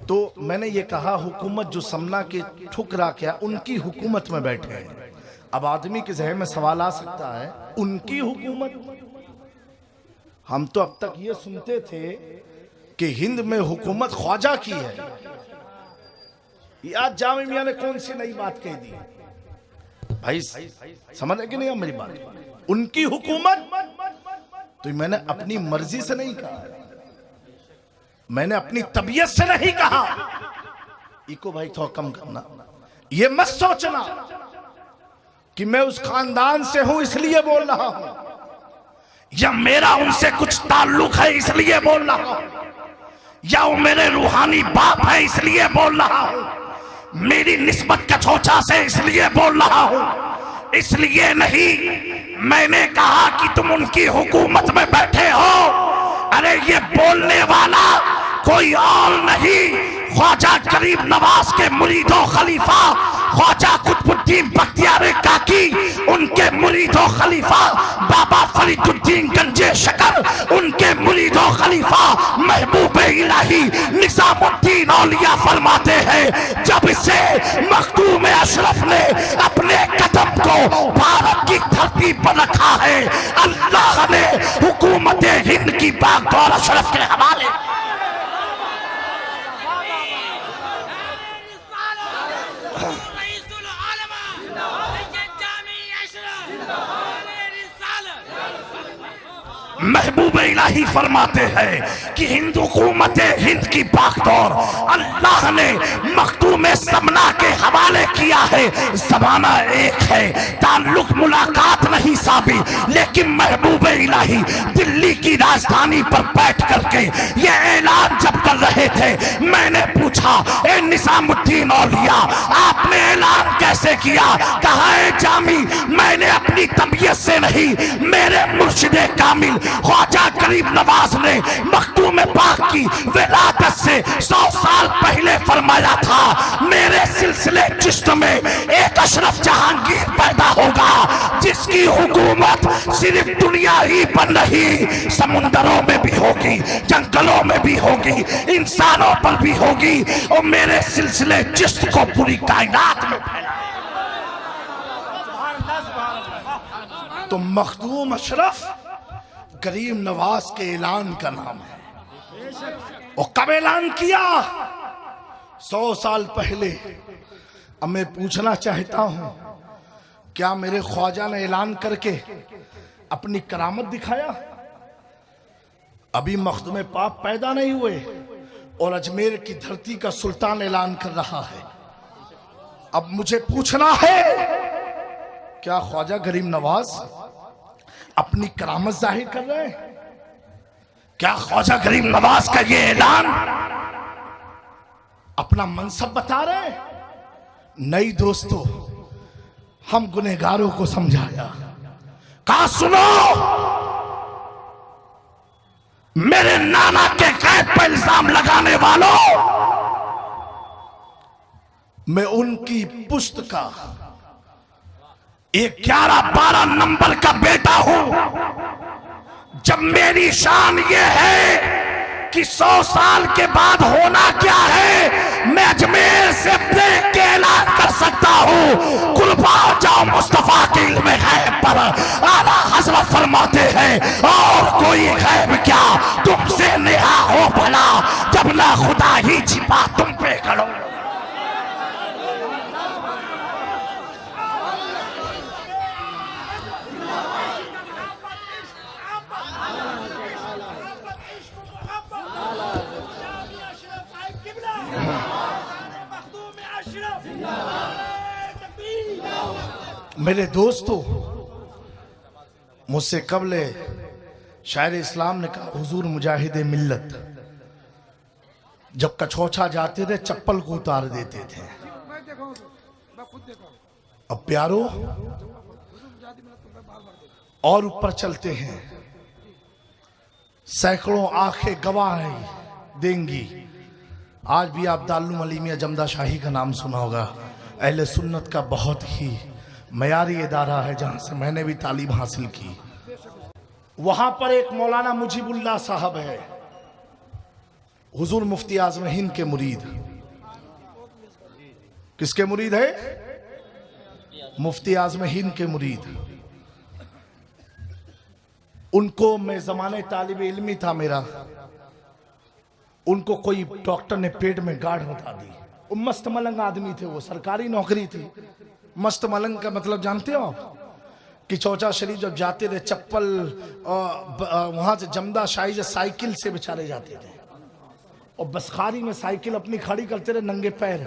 तो मैंने ये कहा हुकूमत जो समना के ठुकरा क्या उनकी हुकूमत में बैठे हैं। अब आदमी के जहन में सवाल आ सकता है उनकी हुकूमत, हम तो अब तक ये सुनते थे कि हिंद में हुकूमत ख्वाजा की है। आज जामे मियां ने कौन सी नई बात कह दी भाई, समझ रहे कि नहीं मेरी बात? उनकी हुकूमत तो मैंने अपनी मर्जी से नहीं कहा, मैंने अपनी तबीयत से नहीं कहा। इको भाई थोड़ा कम करना, ये मत सोचना कि मैं उस खानदान से हूं इसलिए बोल रहा हूं, या मेरा उनसे कुछ ताल्लुक है इसलिए बोल रहा हूं, या वो मेरे रूहानी बाप है इसलिए बोल रहा हूं, मेरी निस्बत कछोचा से इसलिए बोल रहा हूं। इसलिए नहीं, मैंने कहा कि तुम उनकी हुकूमत में बैठे हो। अरे ये बोलने वाला कोई और नहीं, ख्वाजा गरीब नवाज के मुरीदो खलीफा ख्वाजा कुतुबुद्दीन बख्तियार काकी, उनके मुरीदो खलीफा बाबा फरीदुद्दीन गंजे शकर, उनके मुरीदो खलीफा महबूब इलाही निजामुद्दीन औलिया फरमाते हैं, जब से मखदूम अशरफ ने अपने कदम को भारत की धरती पर रखा है, अल्लाह ने हुकूमत हिंद की बागडोर अशरफ के हवाले। महबूब इलाही फरमाते हैं कि हिंदू हुकूमत हिंद की बागडोर अल्लाह ने मखदूम समना के हवाले किया है। जमाना एक है, ताल्लुक मुलाकात नहीं साबी, लेकिन महबूब इलाही दिल्ली की राजधानी पर बैठ करके ये ऐलान जब कर रहे थे, मैंने पूछा ए निजामुद्दीन औलिया आपने ऐलान कैसे किया? कहा है जामी मैंने अपनी तबीयत से नहीं, मेरे मुर्शिदे कामिल ख्वाजा गरीब नवाज ने मखदूम पाक की विलादत से 100 साल पहले फरमाया था, मेरे सिलसिले चिश्त में एक अशरफ जहांगीर पैदा होगा जिसकी हुकूमत सिर्फ दुनिया ही पर नहीं, समुंदरों में भी होगी, जंगलों में भी होगी, इंसानों पर भी होगी, और मेरे सिलसिले चिश्त को पूरी कायनात में फैला। तो मखदूम अशरफ गरीब नवाज के ऐलान का नाम है। और कब ऐलान किया? 100 साल पहले। अब मैं पूछना चाहता हूं, क्या मेरे ख्वाजा ने ऐलान करके अपनी करामत दिखाया? अभी मखदूम पाक पैदा नहीं हुए और अजमेर की धरती का सुल्तान ऐलान कर रहा है। अब मुझे पूछना है, क्या ख्वाजा गरीब नवाज अपनी करामत जाहिर कर रहे हैं? क्या ख्वाजा गरीब नवाज का ये ऐलान अपना मनसब बता रहे हैं? नहीं दोस्तों, हम गुनहगारों को समझाया, कहा सुनो, मेरे नाना के गैब पर इल्जाम लगाने वालों, मैं उनकी पुश्त का 11-12 नंबर का बेटा हूं। जब मेरी शान ये है कि 100 साल के बाद होना क्या है, मैं अजमेर से देख के ऐलान कर सकता हूं। कुर्बान जाओ मुस्तफा के इल्म गैब पर। आला हजरत फरमाते हैं, और कोई गैब क्या तुमसे नेहा हो भला, जब ना खुदा ही छिपा तुम पे खड़ो। मेरे दोस्तों, मुझसे कबले शायर इस्लाम ने कहा, हुजूर मुजाहिद मिल्लत जब कछोछा जाते थे चप्पल को उतार देते थे। अब प्यारो और ऊपर चलते हैं, सैकड़ों आंखें गवाह देंगी। आज भी आप दारुल अलीमिया जमदा शाही का नाम सुना होगा, अहले सुन्नत का बहुत ही मयारी इदारा है, जहां से मैंने भी तालीम हासिल की। वहां पर एक मौलाना मुजीबुल्लाह साहब है, हुजूर मुफ्ती आज़म हिंद के मुरीद। किसके मुरीद है? मुफ्ती आज़म हिंद के मुरीद। उनको मैं जमाने तालिब इल्मी था मेरा, उनको कोई डॉक्टर ने पेट में गाढ़ बता दी। वो मस्त मलंग आदमी थे, वो सरकारी नौकरी थी। मस्त मलंग का मतलब जानते हो आप? कि चौचा शरीफ जब जाते थे चप्पल वहां से जमदा शाही से साइकिल से बेचारे जाते थे, और बसखारी में साइकिल अपनी खड़ी करते रहे नंगे पैर।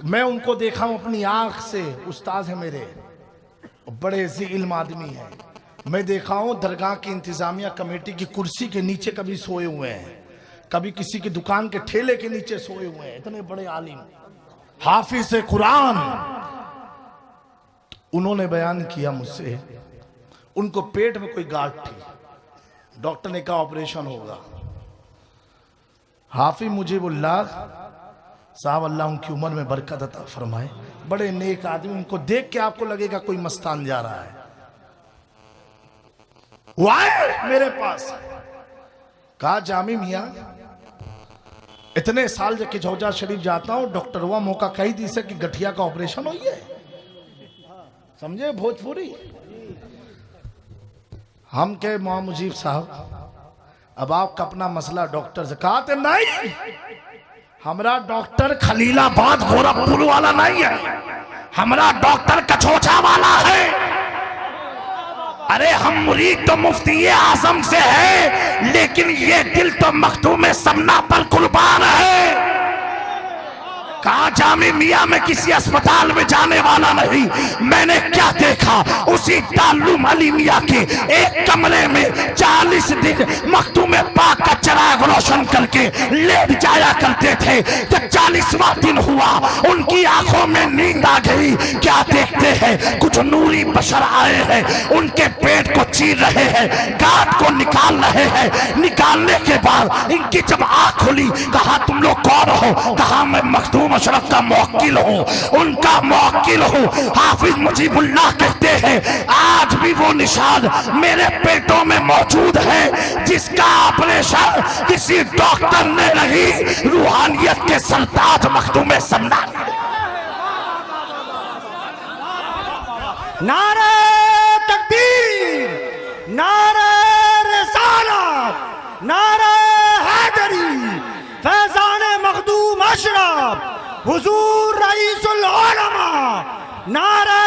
मैं उनको देखा हूं अपनी आंख से, उस्ताद है मेरे, बड़े ज़ी इल्म आदमी हैं। मैं देखा हूं दरगाह की इंतजामिया कमेटी की कुर्सी के नीचे कभी सोए हुए हैं, कभी किसी की दुकान के ठेले के नीचे सोए हुए हैं। इतने बड़े आलिम हाफिज कुरान। उन्होंने बयान किया मुझसे, उनको पेट में कोई गांठ थी, डॉक्टर ने कहा ऑपरेशन होगा। हाफिज मुजीबुल्लाह साहब, अल्लाह उनकी उम्र में बरकत अता फरमाए, बड़े नेक आदमी। उनको देख के आपको लगेगा कोई मस्तान जा रहा है। वो आए मेरे पास, कहा जामी मियां इतने साल जब कि झौजा शरीफ जाता हूं, डॉक्टर हुआ मौका कही दी से कि गठिया का ऑपरेशन हुई है। समझे भोजपुरी? हम कहे मोहम्मद मुजीब साहब अब आपका अपना मसला डॉक्टर से। कहा थे नहीं, हमारा डॉक्टर खलीलाबाद गोरखपुर वाला नहीं है, हमारा डॉक्टर कछोचा वाला है। अरे हम मुरीद तो मुफ्ती आजम से है, लेकिन ये दिल तो मखदूम समना पर कुर्बान है। कहा जामी मियां में किसी अस्पताल में जाने वाला नहीं। मैंने क्या देखा, उसी ताल्लुम अली मियां के एक कमरे में 40 दिन मखदूम पाक का चिराग रोशन करके लेट जाया करते थे। जब 40वां दिन हुआ, उनकी आंखों में नींद आ गई। क्या देखते हैं, कुछ नूरी बशर आए हैं, उनके पेट को चीर रहे हैं, गांठ को निकाल रहे हैं। निकालने के बाद इनकी जब आंख खुली, कहा तुम लोग कौन हो? कहा मैं मखदूम अशरफ का मुवक्किल हूँ, उनका मुवक्किल हूँ। हाफिज मुजीबुल्लाह कहते हैं आज भी वो निशान मेरे पेटों में मौजूद है, जिसका ऑपरेशन किसी डॉक्टर ने नहीं, रूहानियत के सरताज मखदूम समना। नारे तकबीर, नारे रिसालत, नारे हैदरी, फैजान मखदूम अशरफ, हुजूर रईसुल उलमा, नारे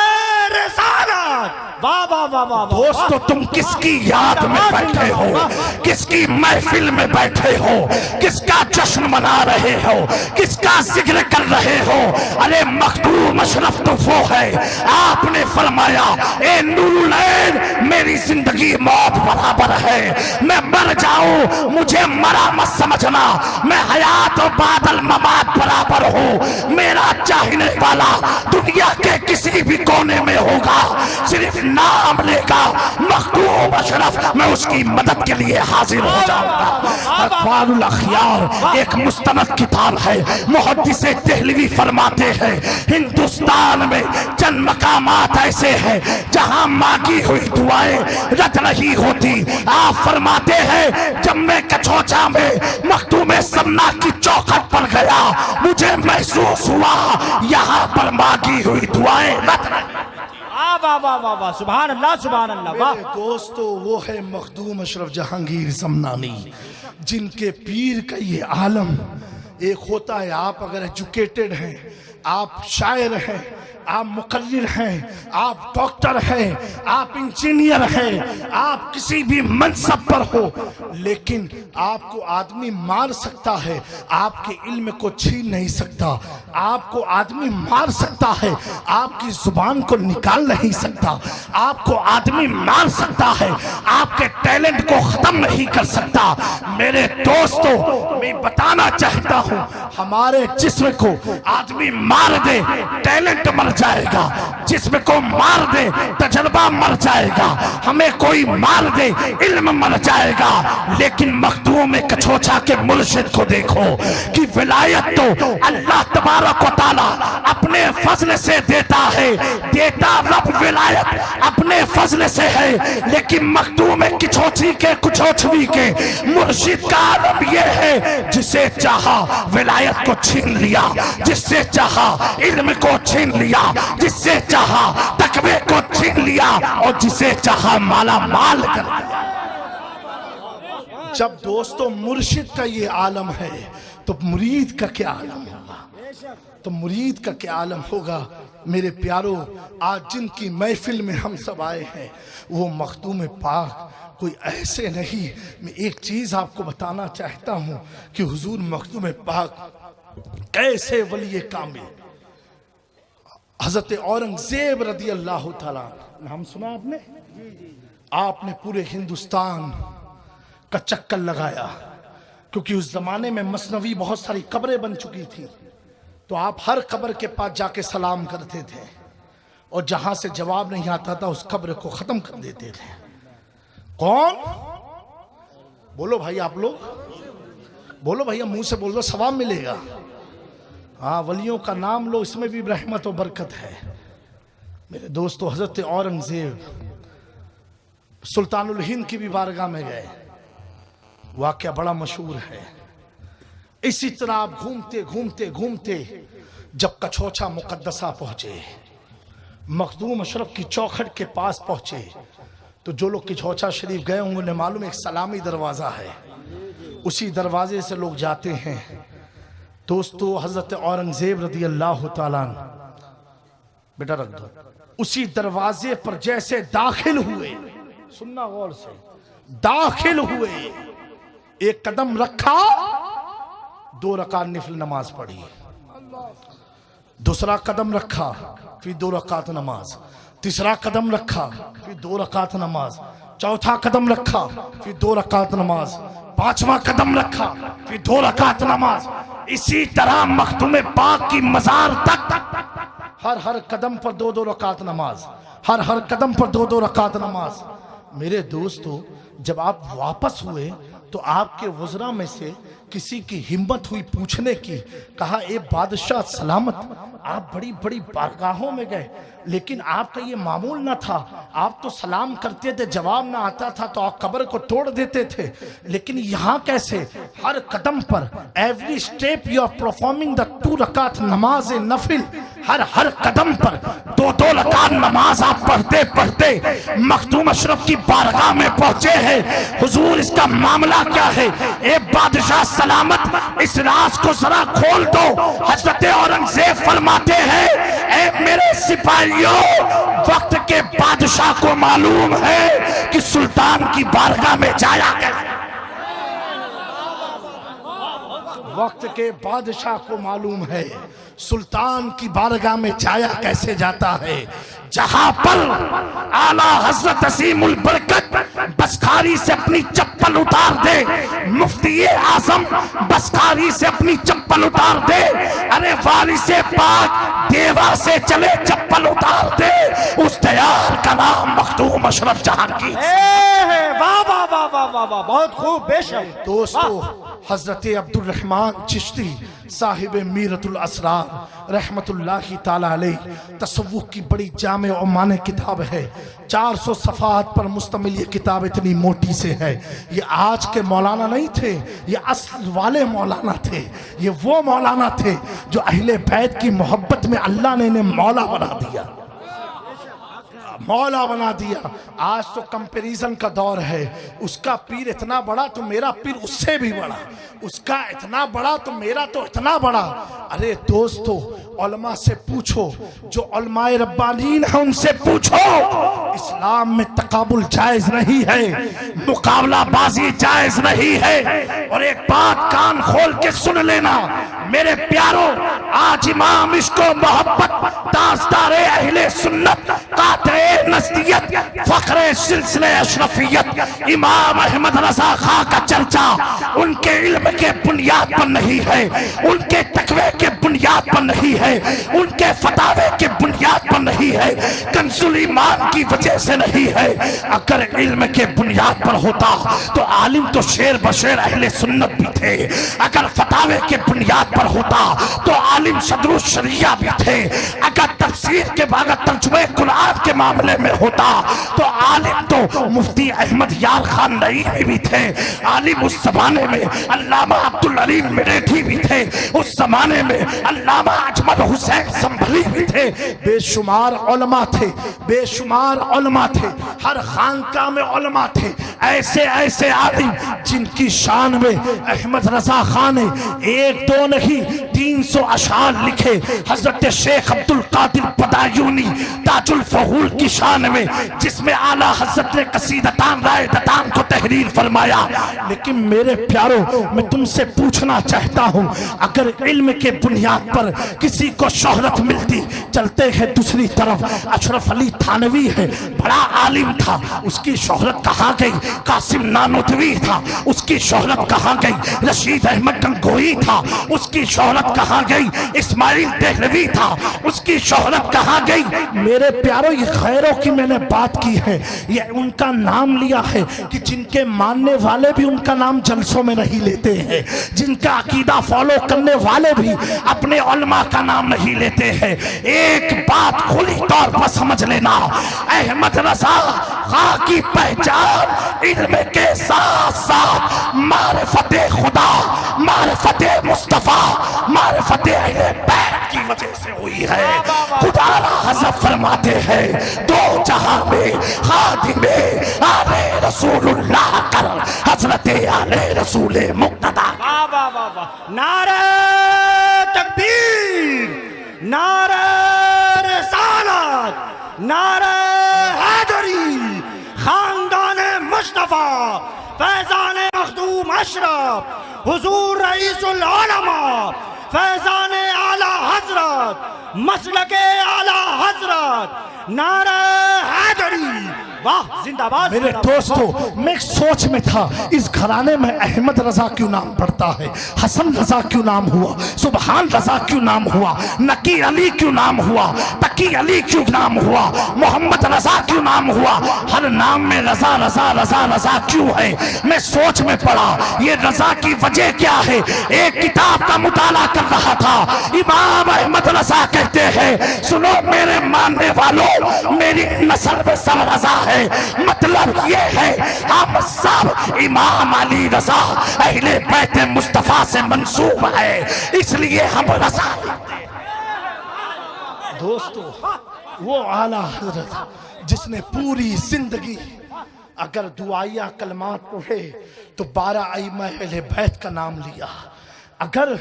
रिसालत। वाह वाह वाह वाह। दोस्तों तुम किसकी याद में बैठे हो, किसकी महफिल में बैठे हो, किसका जश्न मना रहे हो, किसका जिक्र कर रहे हो? अरे मखदूम अशरफ तो वो है, आपने फरमाया ए नूरुल ऐन मेरी जिंदगी मौत बराबर है, मैं मर जाऊं मुझे मरा मत समझना, मैं हयात और बादल ममात बराबर हूं। मेरा चाहने वाला दुनिया के किसी भी कोने में होगा, सिर्फ नाम लेगा मखदूम अशरफ, मैं उसकी मदद के लिए हाजिर हो जाऊंगा। अखबारुल अखयार एक मुस्तनद किताब है। मुहद्दिस देहलवी फरमाते हैं हिंदुस्तान में चंद मकामात ऐसे हैं जहां मांगी हुई दुआएं रद नहीं होती। आप फरमाते हैं जब मैं कछोचा में मखदूम समना की चौखट पर गया, मुझे महसूस हुआ यहाँ पर मांगी हुई दुआएं रद नहीं। वाह वाह वाह वाह, सुभान अल्लाह सुभान अल्लाह। वाह दोस्तों वो है मखदूम अशरफ जहांगीर समनानी, जिनके पीर का ये आलम एक होता है। आप अगर एजुकेटेड हैं, आप शायर हैं, आप मुकर्रिर हैं, आप डॉक्टर हैं, आप इंजीनियर हैं, आप किसी भी मनसब पर हो, लेकिन आपको आदमी मार सकता है, आपके इल्म को छीन नहीं सकता। आपको आदमी मार सकता है, आपकी जुबान को निकाल नहीं सकता। आपको आदमी मार सकता है, आपके टैलेंट को खत्म नहीं कर सकता। मेरे दोस्तों मैं बताना चाहता हूं, हमारे जिस्म को आदमी मार दे, टैलेंट मर जाएगा। जिस्म को मार दे तजर्बा मर जाएगा, हमें कोई मार दे इल्म मर जाएगा। लेकिन मखदूम कछोछा के मुर्शिद को देखो कि विलायत तो अल्लाह तबारक व तआला अपने फजल से देता है, देता रब विलायत अपने फजल से है। लेकिन मखदूम किछोछी के कुछोछवी के मुर्शिद का आलम यह है, जिसे चाहा विलायत को छीन लिया, जिससे चाहा इल्म को छीन लिया, जिससे चाहा तकवे को छीन लिया और जिसे चाहा माला माल कर दिया। जब दोस्तों मुर्शिद का ये आलम है तो मुरीद का क्या आलम होगा, तो मुरीद का क्या आलम होगा। मेरे प्यारों, आज जिनकी महफिल में हम सब आए हैं वो मखदूम पाक कोई ऐसे नहीं। मैं एक चीज आपको बताना चाहता हूं कि हुजूर मखदूम पाक कैसे वली कामिल, हजरत औरंगजेब रदी अल्लाह ताला, नाम सुना आपने? आपने पूरे हिंदुस्तान का चक्कर लगाया, क्योंकि उस जमाने में मसनवी बहुत सारी कब्रें बन चुकी थी, तो आप हर कब्र के पास जाके सलाम करते थे और जहां से जवाब नहीं आता था उस कब्र को खत्म कर देते थे। कौन? बोलो भाई, आप लोग बोलो भैया, मुंह से बोल दो, सवाब मिलेगा। हाँ, वलियों का नाम लो, इसमें भी रहमत और बरकत है। मेरे दोस्तों, हजरत औरंगजेब सुल्तानुल हिंद की भी बारगाह में गए, वाकया बड़ा मशहूर है। इसी तरह आप घूमते घूमते घूमते जब कछोछा मुकद्दसा पहुंचे, मखदूम अशरफ की चौखट के पास पहुंचे, तो जो लोग कछोछा शरीफ गए होंगे उन्हें मालूम एक सलामी दरवाजा है, उसी दरवाजे से लोग जाते हैं। दोस्तों, हजरत औरंगजेब रदी अल्लाह ताला, बेटा रख दो, उसी दरवाजे पर जैसे दाखिल हुए, सुनना गौर से, दाखिल हुए, एक कदम रखा, 2 रकात नफिल नमाज पढ़ी, दूसरा कदम रखा, फिर 2 रकात नमाज, तीसरा कदम रखा, फिर 2 रकात नमाज, चौथा कदम रखा, फिर 2 रकात नमाज, पांचवा कदम रखा, फिर 2 रकात नमाज। इसी तरह मखदूम पाक की मजार तक हर कदम पर 2-2 रकात नमाज, हर कदम पर 2-2 रकात नमाज। मेरे दोस्तों, जब आप वापस हुए तो आपके वज़रा में से किसी की हिम्मत हुई पूछने की, कहा ए बादशाह सलामत, आप बड़ी बड़ी बारगाहों में गए, लेकिन आपका ये मामूल ना था, आप तो सलाम करते थे, जवाब ना आता था तो आप कब्र को तोड़ देते थे, लेकिन यहाँ कैसे? हर कदम पर every step you are performing the 2 रकात नमाज नफिल, हर कदम पर 2-2 रकात नमाज आप पढ़ते पढ़ते मखदूम अशरफ की बारगाह में पहुंचे हैं। हुजूर, इसका मामला क्या है? ए बादशाह सलामत, इस राज को जरा खोल दो। हजरत औरंगजेब फरमाते हैं, ए मेरे सिपाहियों, वक्त के बादशाह को मालूम है कि सुल्तान की बारगाह में जाया कैसे। वक्त के बादशाह को मालूम है सुल्तान की बारगाह में जाया कैसे जाता है, जहां पर आला हजरत असीमुल बरकत बसखारी से अपनी चप्पल उतार दे, मुफ्ती आजम बसखारी से अपनी चप्पल उतार दे, अरे वारिसे पाक देवा से चले चप्पल उतार दे, उस दयार का नाम मखदूम अशरफ जहांगीर। वाह वाह वाह वाह वाह वाह, बहुत खूब, बेशक। दोस्तों, हजरत अब्दुल रहमान चिश्ती साहिब मीरतुल असरार रहमतुल्लाहि ताला अलैह, तसव्वुफ की बड़ी जामे और माने किताब है, 400 सफ़ात पर मुश्तमिल ये किताब इतनी मोटी से है। ये आज के मौलाना नहीं थे, ये असल वाले मौलाना थे, ये वो मौलाना थे जो अहले बैत की मोहब्बत में अल्लाह ने इन्हें मौला बना दिया, मौला बना दिया। आज तो कंपैरिजन का दौर है, उसका पीर इतना बड़ा तो मेरा पीर उससे भी बड़ा, उसका इतना बड़ा तो मेरा तो इतना बड़ा। अरे दोस्तों, उलमा से पूछो, जो उलमाए रब्बानीन है उनसे पूछो, इस्लाम में तकाबुल जायज नहीं है, मुकाबला बाजी जायज नहीं है। और एक बात कान खोल के सुन लेना मेरे प्यारों, आज इमाम इसको मोहब्बत ताजदारे अहले सुन्नत काते नस्तियत फखरे सिलसिले अशरफियत इमाम अहमद रजा खां का चर्चा उनके इल्म के बुनियाद पर नहीं है, उनके तकवे के बुनियाद पर नहीं है, उनके फतावे के बुनियाद पर नहीं है, कंजुल ईमान की वजह से नहीं है। अगर इल्म के बुनियाद पर होता तो आलिम तो शेर बशेर अहले सुन्नत भी थे। अगर फतावे के बुनियाद पर होता तो आलिम सदरुल शरिया भी थे। अगर तफसीर के बाद तर्जुमे कुरान के मामले में होता तो आलिम तो मुफ्ती अहमद यार खान नईमी भी थे। आलिम उस जमाने में अल्लामा अब्दुल अलीम मिरेठी भी थे। उस जमाने में अल्लामा अजमल हुसैन संभली भी थे। बेशुमार उलमा थे, बेशुमार उलमा थे, हर खानका में उलमा थे। ऐसे ऐसे आलिम जिनकी शान में अहमद रजा खान ने 1 2 नहीं 300 अशार लिखे। हजरत शेख अब्दुल कादिर बदायूनी ताजुल फहूल की शान में, जिसमें आला हजरत ने कसीदतान राय दतान को तहरीर फरमाया। लेकिन मेरे प्यारो, मैं तुमसे पूछना चाहता हूं, अगर इल्म के बुनियाद पर किसी को शोहरत मिलती, चलते हैं दूसरी तरफ, अशरफ अली थानवी है, बड़ा आलिम था, उसकी शोहरत कहाँ गई? कासिम नानोतवी था, उसकी शोहरत कहाँ गई? रशीद अहमद गंगोई था, उसकी शोहरत कहाँ गई? इस्माइल देहलवी था, उसकी शोहरत कहाँ गई? मेरे प्यारो, ये खैरों की मैंने बात की है, ये उनका नाम लिया है कि जिनके मानने वाले भी उनका नाम जलसों में नहीं लेते हैं, जिनका अकीदा फॉलो करने वाले भी अपने उलमा का नाम नहीं लेते हैं। एक बात खुली तौर पर समझ लेना, अहमद रजा खां की पहचान इल्म के साथ साथ मारिफते खुदा, मारिफते मुस्तफा, मारिफते अहले बैत की वजह से हुई है। खुदा हज़रत फरमाते हैं, 2 जहां में खादिमे आले रसूलुल्लाह कर हजरत आले रसूल मुक्तदा। वाह वाह वाह वाह, नारे तकबीर, नारे रिसालत, नारे हैदरी, खानदाने मुस्तफा, फैजाने मखदूम अशरफ, हुजूर रईसुल उलमा, फैजाने आला हजरत, मसलके आला हजरत, नारे हैदरी, वाह जिंदाबाद। मेरे दोस्तों, मैं सोच में था, इस घराने में अहमद रजा क्यों नाम पड़ता है, हसन रजा क्यों नाम हुआ, सुबहान रजा क्यों नाम हुआ, नकी अली क्यों नाम हुआ, तकी अली क्यों नाम हुआ, मोहम्मद रजा क्यों नाम हुआ, हर नाम में रजा रजा रजा रजा क्यों है? मैं सोच में पड़ा, ये रजा की वजह क्या है? एक किताब का मुताला कर रहा था, इमाम अहमद रजा कहते हैं, सुनो मेरे मानने वालों, मेरी नस्ल में सब रजा है। मतलब ये है, हम सब इमाम अली रजा अहले बैत मुस्तफा से मंसूब है, इसलिए हम रजा। दोस्तों, वो आला हजरत जिसने पूरी जिंदगी अगर दुआया कलमात पढ़े तो 12 आइमा अहले बैत का नाम लिया। अगर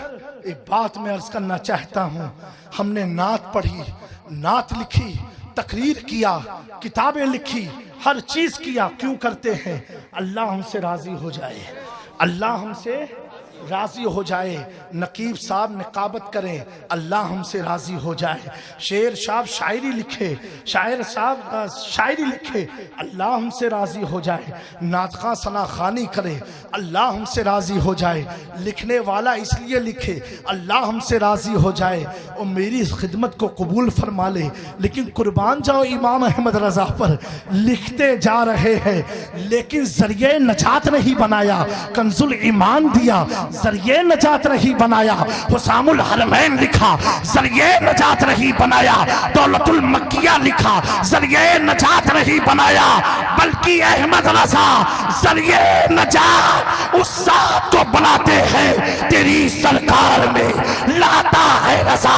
एक बात मैं अर्ज करना चाहता हूं, हमने नात पढ़ी, नात लिखी, तकरीर किया, किताबें लिखी, हर चीज किया, क्यों करते हैं? अल्लाह हमसे राजी हो जाए, अल्लाह हमसे राजी हो जाए। नकीब साहब निकाबत करें, अल्लाह हमसे राजी हो जाए। शेर साहब शायरी लिखे, शायर साहब शायरी लिखे, अल्लाह हमसे राजी हो जाए। नातखा सना खानी करे, अल्लाह हमसे राजी हो जाए। लिखने वाला इसलिए लिखे, अल्लाह हमसे राजी हो जाए और मेरी खिदमत को कबूल फरमा ले। लेकिन कुर्बान जाओ इमाम अहमद रजा पर, लिखते जा रहे हैं लेकिन जरिए नजात नहीं बनाया। कंजुल ईमान दिया, जरिए नजात नहीं बनाया। हुसामुल हरमैन लिखा, जरिए नजात नहीं बनाया। दौलतुल मक्किया लिखा, जरिए नजात नहीं बनाया। बल्कि अहमद रजा जरिए नजात उस साथ को बनाते हैं तेरी सरकार में लाता है रजा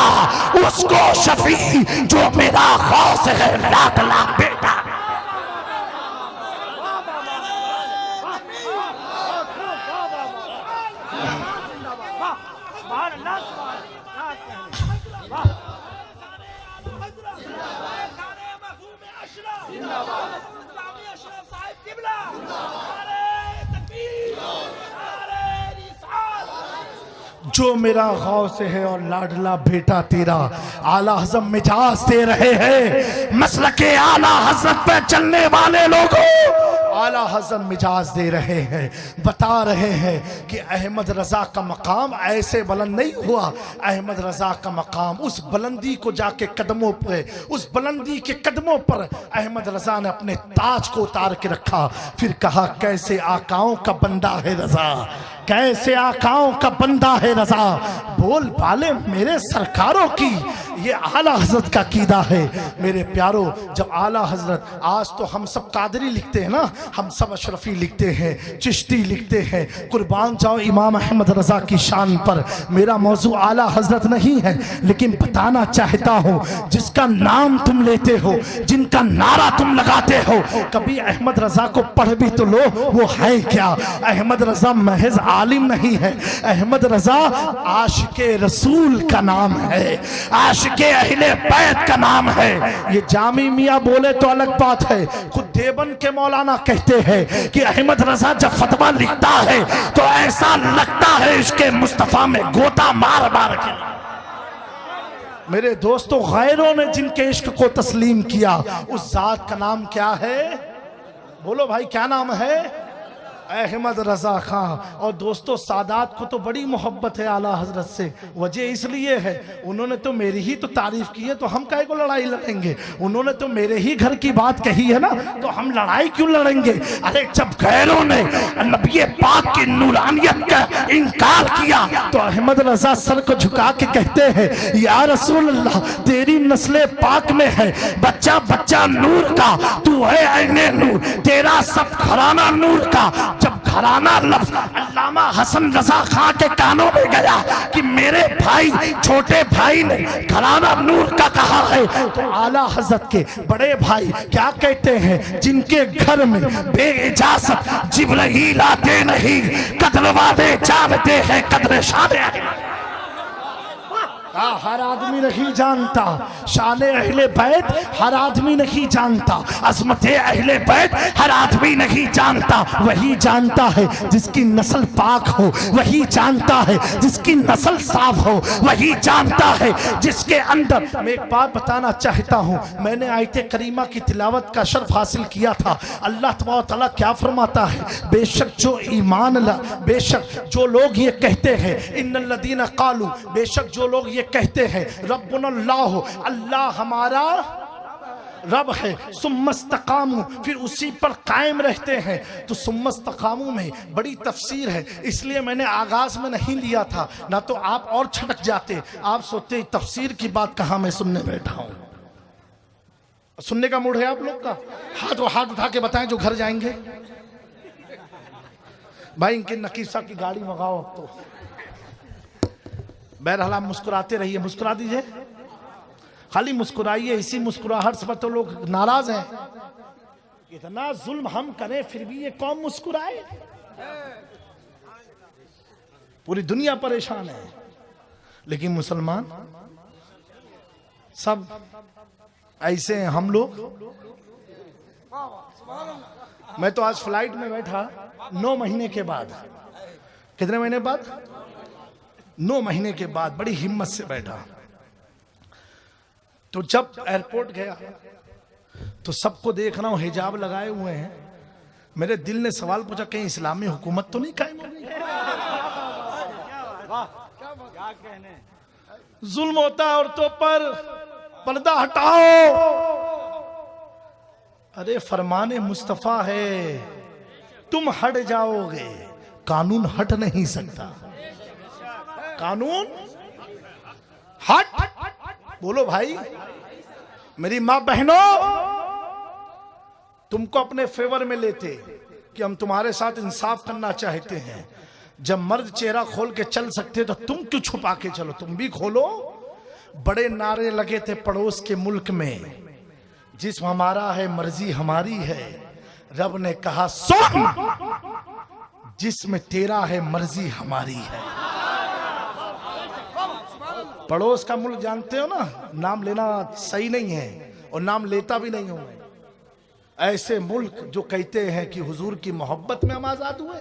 उसको शफी जो मेरा खौस है लाख लाख बेटा। जो मेरा गौस है और लाडला बेटा तेरा। आला हज़रत मिजाज दे रहे हैं, मसलके आला हज़रत पे चलने वाले लोगों आला हज़रत मिजाज दे रहे हैं, बता रहे हैं कि अहमद रजा का मकाम ऐसे बुलंद नहीं हुआ। अहमद रजा का मकाम उस बुलंदी को जाके कदमों पे, उस बुलंदी के कदमों पर अहमद रजा ने अपने ताज को उतार के रखा। फिर कहा कैसे आकाओं का बंदा है रजा, कैसे आकाओं का बंदा है रजा, बोल पाले मेरे सरकारों की, ये आला हजरत का कीदा है। मेरे प्यारो, जब आला हजरत, आज तो हम सब कादरी लिखते हैं ना, हम सब अशरफी लिखते हैं, चिश्ती लिखते हैं, कुर्बान जाओ इमाम अहमद रजा की शान पर। मेरा मौजू आला हजरत नहीं है, लेकिन बताना चाहता हूँ जिसका नाम तुम लेते हो, जिनका नारा तुम लगाते हो, कभी अहमद रजा को पढ़ भी तो लो, वो है क्या? अहमद रजा महज आलिम नहीं है, अहमद रजा आशिके रसूल का नाम है, आशिके अहले बैत का नाम है। ये जामी मियाँ बोले तो अलग बात है, खुद देवबंद के मौलाना कहते हैं कि अहमद रजा जब फतवा लिखता है तो ऐसा लगता है इसके मुस्तफा में गोता मार मार के। मेरे दोस्तों, गैरों ने जिनके इश्क को तस्लीम किया, उस जात का नाम क्या है? बोलो भाई, क्या नाम है? अहमद रजा खां। और दोस्तों, सादात को तो बड़ी मोहब्बत है आला हजरत से, वजह इसलिए है उन्होंने तो मेरी ही तो तारीफ की है, तो हम काहे को लड़ाई लड़ेंगे? उन्होंने तो मेरे ही घर की बात कही है ना, तो हम लड़ाई क्यों लड़ेंगे? अरे जब गैरों ने नबी पाक की नूरानियत का इनकार किया तो अहमद रजा सर को झुका के कहते हैं, या रसूल अल्लाह, तेरी नस्ले पाक में है बच्चा बच्चा नूर का, तू है ऐने नूर, तेरा सब घराना नूर का। जब घराना लफ्ज अल्लामा हसन रजा खां के कानों में गया कि मेरे भाई छोटे भाई ने घराना नूर का कहा है, तो आला हजरत के बड़े भाई क्या कहते हैं, जिनके घर में बेइजाजत जिब्राइल आते नहीं, कद्र वाले जानते हैं कद्र शान। हर आदमी नहीं जानता शान अहले बैत, हर आदमी नहीं जानता अजमत अहले बैत, हर आदमी नहीं जानता। वही जानता है जिसकी नस्ल पाक हो, वही जानता है जिसकी नस्ल साफ हो, वही जानता है जिसके अंदर। मैं एक बात बताना चाहता हूँ, मैंने आयत करीमा की तिलावत का शर्फ हासिल किया था। अल्लाह तबारक तआला क्या फरमाता है, बेशक जो ईमान ला, बेशक जो लोग ये कहते हैं, इन्नल्लज़ीना क़ालू, बेशक जो लोग ये कहते हैं रब्बुनल्लाह, अल्लाह हमारा रब है, सुम्मस्तकामू, फिर उसी पर कायम रहते हैं। तो सुम्मस्तकामू में बड़ी तफसीर है, इसलिए मैंने आगाज में नहीं लिया था, ना तो आप और छटक जाते, आप सोचते तफसीर की बात कहाँ मैं सुनने बैठा हूँ। सुनने का मूड है आप लोग का? हाथ उठा के बताएं जो घर जाएंगे। भाई इनके नकीब साहब की गाड़ी मंगाओ अब तो। बहरहाल आप मुस्कुराते रहिए, मुस्कुरा दीजिए, खाली मुस्कुराइए। इसी मुस्कुराहट से तो लोग नाराज हैं, इतना जुल्म हम करें फिर भी ये कौम मुस्कुराए। पूरी दुनिया परेशान है, लेकिन मुसलमान सब ऐसे हैं। हम लोग, मैं तो आज फ्लाइट में बैठा 9 महीने के बाद, कितने महीने बाद? 9 महीने के बाद बड़ी हिम्मत से बैठा। तो जब एयरपोर्ट गया तो सबको देख रहा हूं हिजाब लगाए हुए हैं। मेरे दिल ने सवाल पूछा, कहीं इस्लामी हुकूमत तो नहीं कायम हो गई? जुल्म होता है औरतों पर, पर्दा हटाओ। अरे फरमाने मुस्तफा है, तुम हट जाओगे, कानून हट नहीं सकता। कानून हट, बोलो भाई। मेरी मां बहनों, तुमको अपने फेवर में लेते कि हम तुम्हारे साथ इंसाफ करना चाहते हैं। जब मर्द चेहरा खोल के चल सकते तो तुम क्यों छुपा के चलो? तुम भी खोलो। बड़े नारे लगे थे पड़ोस के मुल्क में, जिस्म हमारा है मर्जी हमारी है। रब ने कहा सुन, जिस्म तेरा है मर्जी हमारी है। पड़ोस का मुल्क जानते हो ना, नाम लेना सही नहीं है और नाम लेता भी नहीं हूं। ऐसे मुल्क जो कहते हैं कि हुजूर की मोहब्बत में हम आजाद हुए,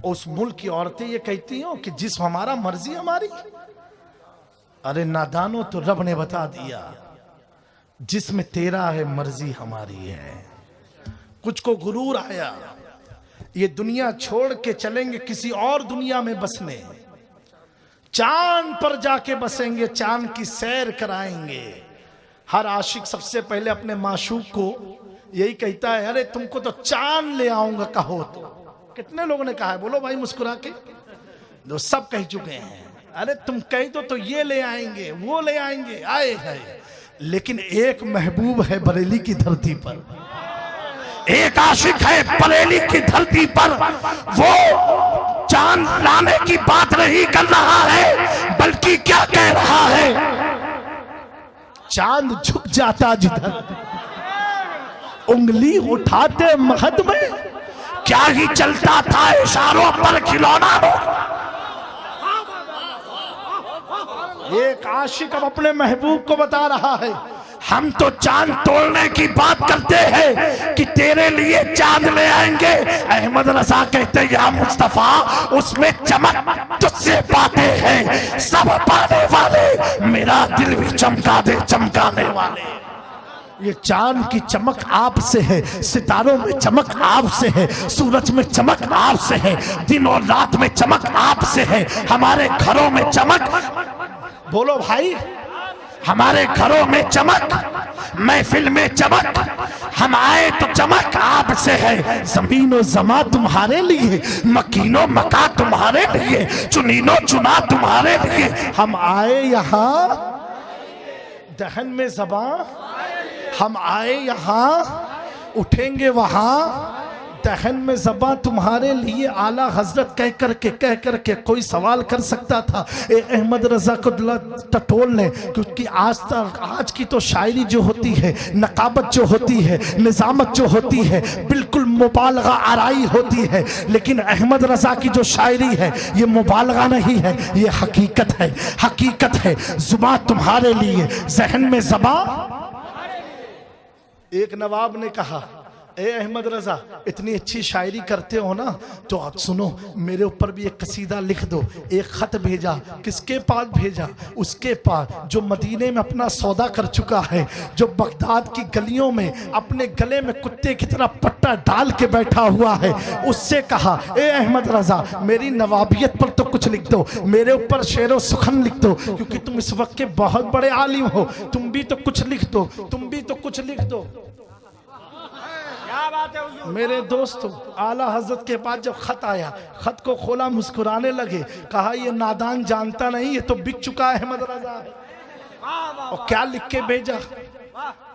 उस मुल्क की औरतें ये कहती हो कि जिस्म हमारा मर्जी हमारी। अरे नादानो, तो रब ने बता दिया जिस्म तेरा है मर्जी हमारी है। कुछ को गुरूर आया, ये दुनिया छोड़ के चलेंगे किसी और दुनिया में बसने, चांद पर जाके बसेंगे, चांद की सैर कराएंगे। हर आशिक सबसे पहले अपने माशूक को यही कहता है, अरे तुमको तो चांद ले आऊंगा कहो तो। कितने लोगों ने कहा है, बोलो भाई मुस्कुरा के। जो सब कह चुके हैं, अरे तुम कह दो तो ये ले आएंगे, वो ले आएंगे, आए है। लेकिन एक महबूब है बरेली की धरती पर, एक आशिक है बरेली की धरती पर, वो चांद लाने की बात नहीं कर रहा है, बल्कि क्या कह रहा है, चांद झुक जाता जिधर, उंगली उठाते महद में, क्या ही चलता था इशारों पर खिलौना हो। एक आशिक अब अपने महबूब को बता रहा है, हम तो चांद तोड़ने की बात करते हैं कि तेरे लिए चांद ले आएंगे। अहमद रजा कहते या मुस्तफा, उसमें चमक तुझसे पाते हैं सब पाने वाले, मेरा दिल भी चमका दे चमकाने वाले। ये चांद की चमक आपसे है, सितारों में चमक आपसे है, सूरज में चमक आपसे है, दिन और रात में चमक आपसे है, हमारे घरों में चमक, बोलो भाई, हमारे घरों में चमक, महफिल में चमक, हम आए तो चमक आपसे है। जमीनो जमा तुम्हारे लिए, मकीनो मका तुम्हारे लिए, चुनीनो चुना तुम्हारे लिए। हम आए यहाँ दहन में ज़बां, हम आए यहाँ उठेंगे वहाँ दहन में ज़बां तुम्हारे लिए। आला हजरत कह करके कोई सवाल कर सकता था, ए अहमद रजा को टटोल ले, क्योंकि आज की तो शायरी जो होती है, नकाबत जो होती है, निज़ामत जो होती है, बिल्कुल मुबालगा आराई होती है। लेकिन अहमद रजा की जो शायरी है ये मुबालगा नहीं है, ये हकीकत है, हकीकत है। ज़ुबां तुम्हारे लिए, जहन में ज़बां। एक नवाब ने कहा, ए अहमद रजा इतनी अच्छी शायरी करते हो ना, तो आप सुनो मेरे ऊपर भी एक कसीदा लिख दो। एक खत भेजा, किसके पास भेजा? उसके पास जो मदीने में अपना सौदा कर चुका है, जो बगदाद की गलियों में अपने गले में कुत्ते की तरह पट्टा डाल के बैठा हुआ है। उससे कहा, ए अहमद रजा मेरी नवाबियत पर तो कुछ लिख दो, मेरे ऊपर शेरो सुखन लिख दो, क्योंकि तुम इस वक्त के बहुत बड़े आलिम हो, तुम भी तो कुछ लिख दो, तुम भी तो कुछ लिख दो। मेरे दोस्तों, आला हजरत के पास जब खत आया, खत को खोला, मुस्कुराने लगे, कहा ये नादान जानता नहीं, ये तो बिक चुका है अहमद रजा। और क्या लिख के भेजा?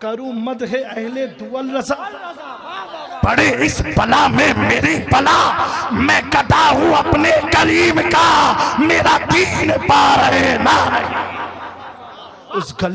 करूं मद है अहले दुअल रजा, बड़े इस बला में मेरी बला, मैं गदा हूं अपने करीम का, मेरा दीन पा रहे ना। उस गली